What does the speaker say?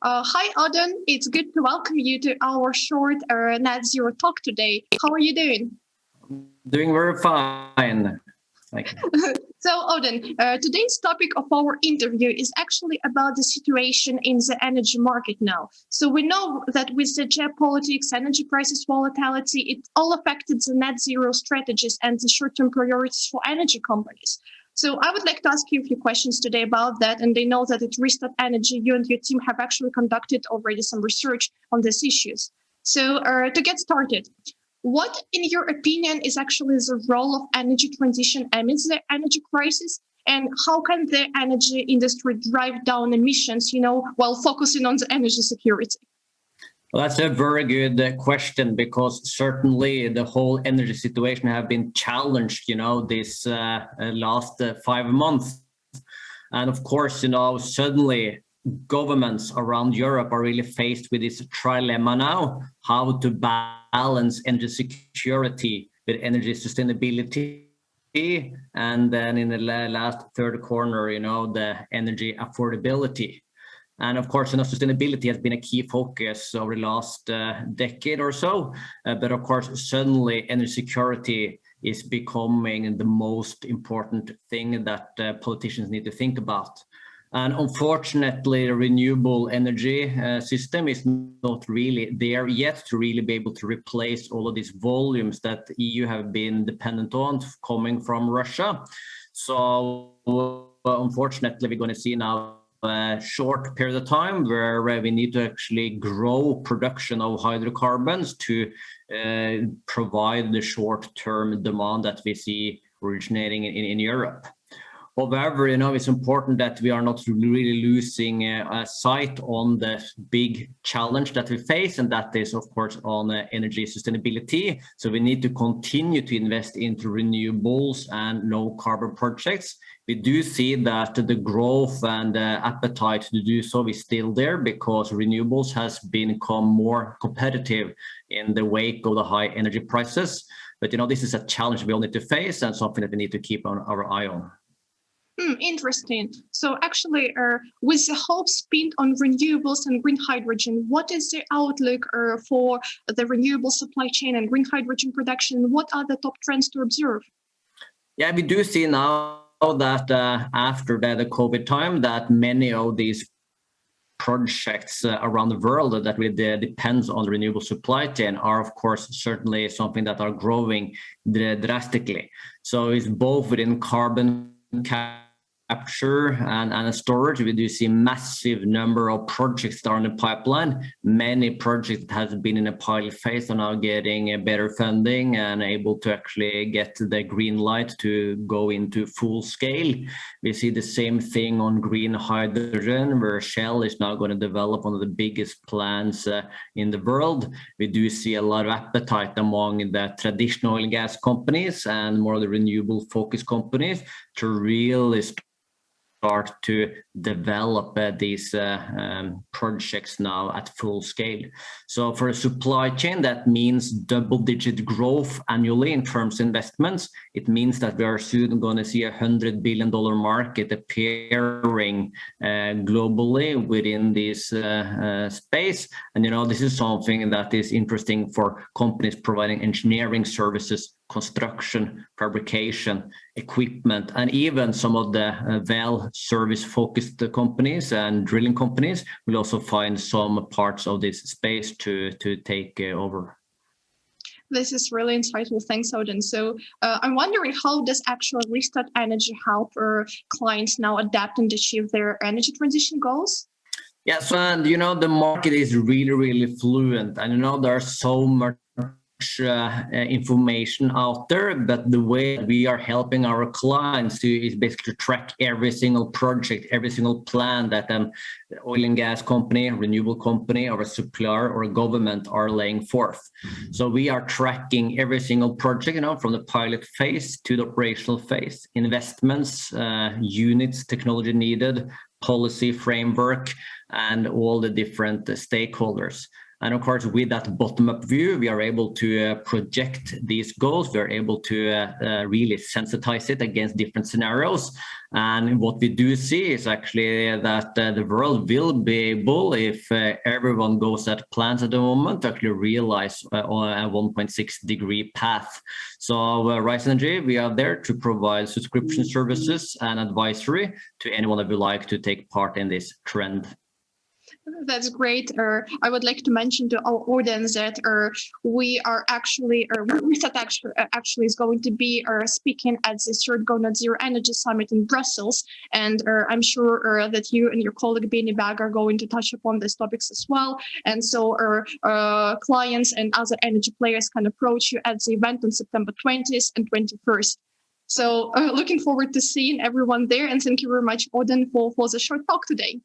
Hi, Audun. It's good to welcome you to our short net zero talk today. How are you doing? Doing very fine. Thank you. So, Audun, today's topic of our interview is actually about the situation in the energy market now. So we know that with the geopolitics, energy prices volatility, it all affected the net zero strategies and the short-term priorities for energy companies. So I would like to ask you a few questions today about that. And I know that at Rystad Energy, you and your team have actually conducted already some research on these issues. So to get started, what, in your opinion, is actually the role of energy transition amidst the energy crisis? And how can the energy industry drive down emissions, while focusing on the energy security? Well, that's a very good question, because certainly the whole energy situation have been challenged, this last 5 months. And of course, suddenly governments around Europe are really faced with this trilemma now, how to balance energy security with energy sustainability. And then in the last third corner, the energy affordability. And of course, sustainability has been a key focus over the last decade or so. But of course, suddenly energy security is becoming the most important thing that politicians need to think about. And unfortunately, the renewable energy system is not really there yet to really be able to replace all of these volumes that the EU have been dependent on coming from Russia. So unfortunately, we're going to see now a short period of time where we need to actually grow production of hydrocarbons to provide the short-term demand that we see originating in Europe. However, it's important that we are not really losing sight on the big challenge that we face, and that is, of course, on energy sustainability. So we need to continue to invest into renewables and low carbon projects. We do see that the growth and appetite to do so is still there, because renewables has become more competitive in the wake of the high energy prices. But this is a challenge we all need to face, and something that we need to keep our eye on. Interesting. So actually, with the whole spin on renewables and green hydrogen, what is the outlook for the renewable supply chain and green hydrogen production? What are the top trends to observe? Yeah, we do see now that after the COVID time, that many of these projects around the world that really depends on the renewable supply chain are, of course, certainly something that are growing drastically. So it's both within carbon capture and storage. We do see massive number of projects that are in the pipeline. Many projects that have been in a pilot phase are now getting better funding and able to actually get the green light to go into full scale. We see the same thing on green hydrogen, where Shell is now going to develop one of the biggest plants in the world. We do see a lot of appetite among the traditional oil and gas companies and more of the renewable focused companies to really start to develop these projects now at full scale. So for a supply chain, that means double-digit growth annually in terms of investments. It means that we are soon going to see $100 billion market appearing globally within this space. And this is something that is interesting for companies providing engineering services, construction, fabrication, equipment, and even some of the well service-focused companies and drilling companies will also find some parts of this space to take over. This is really insightful. Thanks, Audun. So I'm wondering, how does actually Rystad Energy help clients now adapt and achieve their energy transition goals? Yes, and the market is really, really fluent, and there are so much information out there, but the way we are helping our clients is basically to track every single project, every single plan that an oil and gas company, renewable company, or a supplier or a government are laying forth. So we are tracking every single project, from the pilot phase to the operational phase, investments, units, technology needed, policy framework, and all the different stakeholders. And of course, with that bottom-up view, we are able to project these goals. We are able to really sensitize it against different scenarios. And what we do see is actually that the world will be able, if everyone goes at plans at the moment, to actually realize a 1.6 degree path. So Rystad Energy, we are there to provide subscription services and advisory to anyone that would like to take part in this trend. That's great. I would like to mention to our audience that we are actually, Rystad actually is going to be speaking at the third Go Net Zero Energy Summit in Brussels. And I'm sure that you and your colleague Benny Bag are going to touch upon these topics as well. And so clients and other energy players can approach you at the event on September 20th and 21st. So looking forward to seeing everyone there. And thank you very much, Audun, for the short talk today.